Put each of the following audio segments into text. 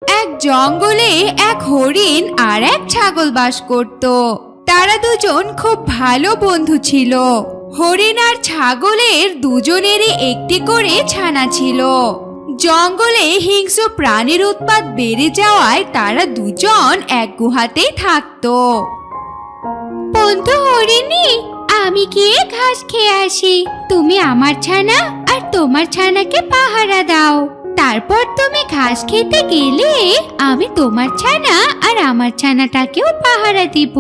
এক জঙ্গলে এক হরিণ আর এক ছাগল বাস করত। তারা দুজন খুব ভালো বন্ধু ছিল। হরিণ আর ছাগলের দুজনেরই একটি করে ছানা ছিল। জঙ্গলে হিংস্র প্রাণীর উৎপাত বেড়ে যাওয়ায় তারা দুজন এক গুহাতেই থাকতো। বন্ধু হরিণী, আমি গিয়ে ঘাস খেয়ে আসি, তুমি আমার ছানা আর তোমার ছানাকে পাহারা দাও। তারপর তুমি ঘাস খেতে গেলে আমি তোমার ছানা আর আমার ছানাটাকেও পাহারা দিব।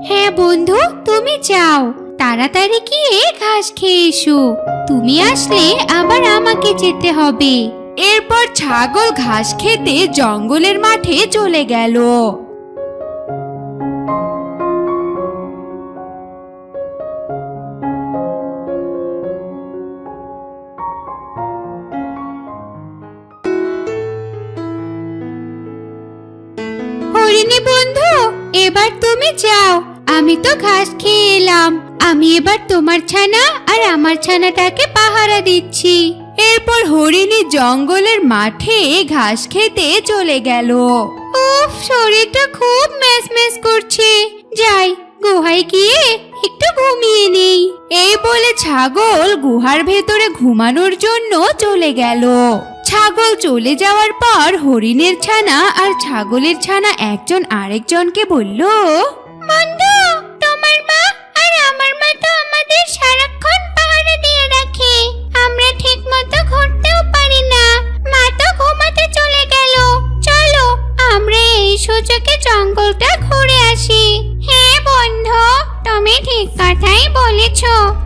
হ্যাঁ বন্ধু, তুমি যাও, তাড়াতাড়ি গিয়ে ঘাস খেয়ে এসো। তুমি আসলে আবার আমাকে যেতে হবে। এরপর ছাগল ঘাস খেতে জঙ্গলের মাঠে চলে গেল। হরিণী বন্ধু, এবার তুমি যাও, আমি তো ঘাস খেয়ে এলাম। আমি এবার তোমার ছানা আর আমার ছানাটাকে পাহারা দিচ্ছি। এরপর হরিণী জঙ্গলের মাঠে ঘাস খেতে চলে গেল। উফ, শরীরটা খুব ম্যাজম্যাজ করছে, যাই গুহায় গিয়ে একটু ঘুমিয়ে নেই। এই বলে ছাগল গুহার ভেতরে ঘুমানোর জন্য চলে গেল। ছাগল চলে যাওয়ার পর হরিণের ছানা আর ছাগলের ছানা একজন আরেকজনকে বলল, বন্ধু, তোমার মা আর আমার মা তো আমাদের সারাক্ষণ পাহারা দিয়ে রাখে, আমরা ঠিক মতো ঘুরতেও পারি না। মা তো ঘুমাতে চলে গেল, চলো আমরা এই সুযোগে জঙ্গলটা ঘুরে আসি। হ্যাঁ বন্ধু, তুমি ঠিক কথাই বলেছ,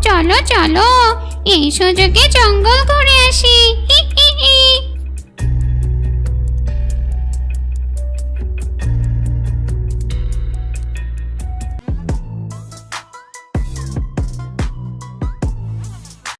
চলো চলো এই সুযোগে জঙ্গল